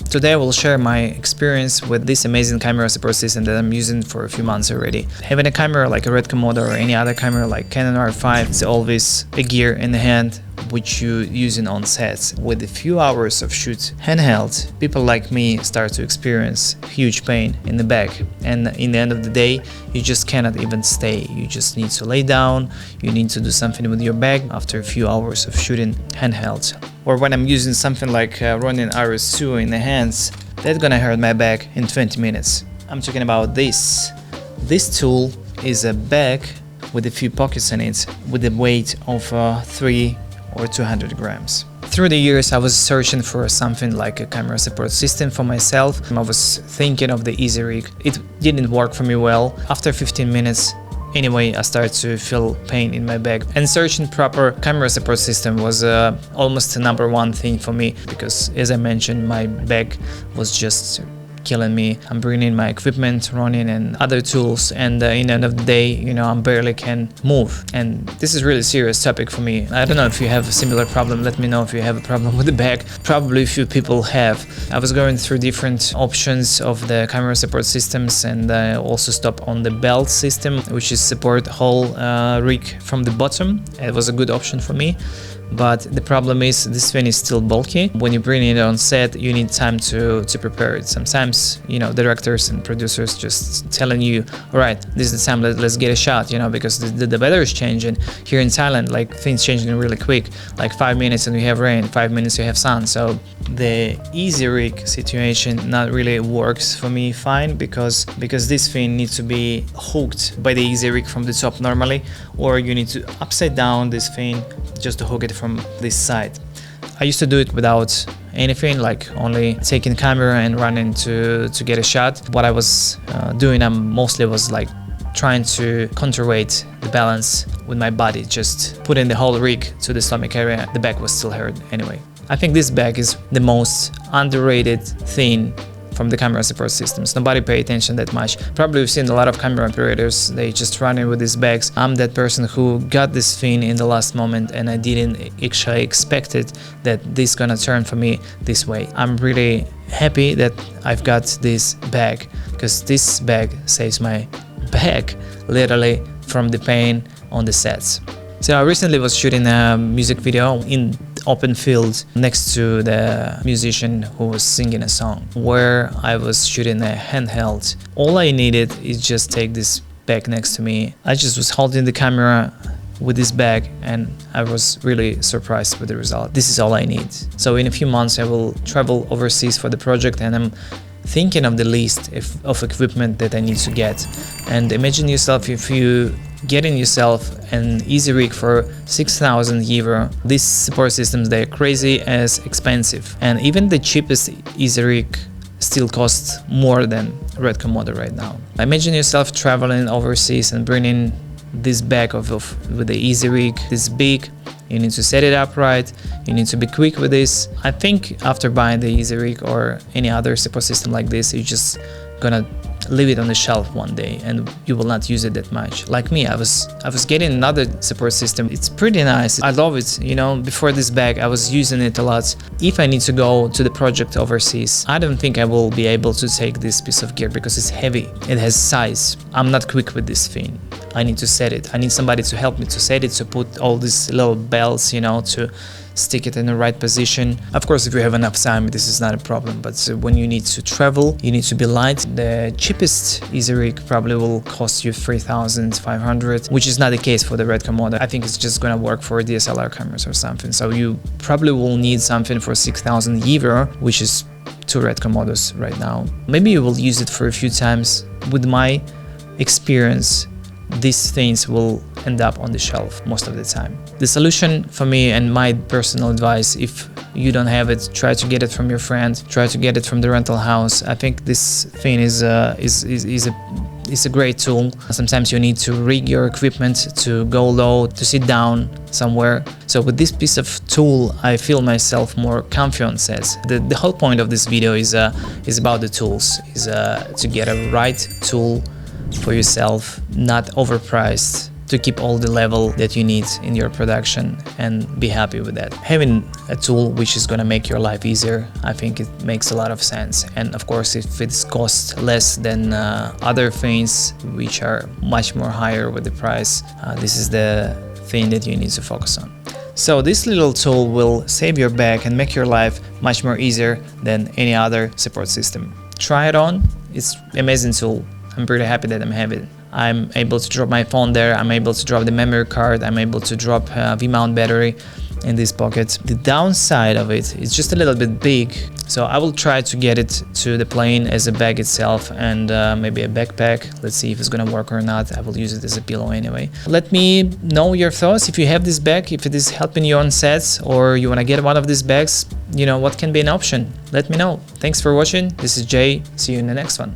Today I will share my experience with this amazing camera support system that I'm using for a few months already. Having a camera like a Red Komodo or any other camera like Canon R5 is always a gear in the hand which you using on sets. With a few hours of shoot handheld, people like me start to experience huge pain in the back, and in the end of the day you just cannot even stay. You just need to lay down, you need to do something with your back after a few hours of shooting handheld. Or when I'm using something like Ronin RS2 in the hands, that's gonna hurt my back in 20 minutes. I'm talking about this. This tool is a bag with a few pockets in it with a weight of 3 or 200 grams. Through the years I was searching for something like a camera support system for myself. I was thinking of the Easy Rig. It didn't work for me well. After 15 minutes anyway, I started to feel pain in my back, and searching proper camera support system was almost the #1 thing for me, because as I mentioned, my back was just killing me. I'm bringing my equipment, running and other tools, and in the end of the day, you know, I barely can move. And this is really serious topic for me. I don't know if you have a similar problem. Let me know if you have a problem with the back. Probably a few people have. I was going through different options of the camera support systems, and I also stopped on the belt system, which is support whole rig from the bottom. It was a good option for me. But the problem is this thing is still bulky. When you bring it on set, you need time to prepare it. Sometimes, you know, directors and producers just telling you, all right, this is the time, let's get a shot, you know, because the weather is changing. Here in Thailand, like, things changing really quick, like 5 minutes and we have rain, 5 minutes you have sun. So the Easy Rig situation not really works for me fine, because this thing needs to be hooked by the Easy Rig from the top normally, or you need to upside down this thing just to hook it from this side. I used to do it without anything, like only taking camera and running to get a shot. What I was doing, I mostly was like trying to counterweight the balance with my body, just putting the whole rig to the stomach area. The back was still hurt anyway. I think this bag is the most underrated thing from the camera support systems. Nobody pay attention that much. Probably you've seen a lot of camera operators, they just running with these bags. I'm that person who got this thing in the last moment, and I didn't actually expect it that this gonna turn for me this way. I'm really happy that I've got this bag, because this bag saves my back literally from the pain on the sets. So I recently was shooting a music video in open field next to the musician who was singing a song, where I was shooting a handheld. All I needed is just take this bag next to me. I just was holding the camera with this bag, and I was really surprised with the result. This is all I need. So in a few months I will travel overseas for the project, and I'm thinking of the list of equipment that I need to get. And imagine yourself if you getting yourself an Easy Rig for 6,000 euro. These support systems, they're crazy as expensive, and even the cheapest Easy Rig still costs more than Red Komodo right now. Imagine yourself traveling overseas and bringing this bag with the Easy Rig this big. You need to set it up right, you need to be quick with this. I think after buying the Easy Rig or any other support system like this, you're just gonna leave it on the shelf one day and you will not use it that much. Like me, I was getting another support system. It's pretty nice. I love it. You know, before this bag, I was using it a lot. If I need to go to the project overseas, I don't think I will be able to take this piece of gear because it's heavy. It has size. I'm not quick with this thing. I need to set it. I need somebody to help me to set it, to put all these little bells, you know, to stick it in the right position. Of course, if you have enough time, this is not a problem, but when you need to travel, you need to be light. The cheapest Easy Rig probably will cost you 3,500, which is not the case for the Red Komodo. I think it's just gonna work for DSLR cameras or something. So you probably will need something for 6,000 euro, which is 2 Red Komodos right now. Maybe you will use it for a few times. With my experience, these things will end up on the shelf most of the time. The solution for me, and my personal advice, if you don't have it, try to get it from your friend, try to get it from the rental house. I think this thing is a great tool. Sometimes you need to rig your equipment to go low, to sit down somewhere. So with this piece of tool, I feel myself more comfy on sets. The whole point of this video is about the tools, to get a right tool for yourself, not overpriced, to keep all the level that you need in your production and be happy with that. Having a tool which is gonna make your life easier, I think it makes a lot of sense. And of course, if it's cost less than other things which are much more higher with the price, this is the thing that you need to focus on. So this little tool will save your back and make your life much more easier than any other support system. Try it on, it's an amazing tool. I'm pretty happy that I'm having it. I'm able to drop my phone there, I'm able to drop the memory card, I'm able to drop V-mount battery in this pocket. The downside of it is just a little bit big, so I will try to get it to the plane as a bag itself and maybe a backpack. Let's see if it's gonna work or not. I will use it as a pillow anyway. Let me know your thoughts if you have this bag, if it is helping you on sets or you wanna get one of these bags, you know, what can be an option? Let me know. Thanks for watching. This is Jay. See you in the next one.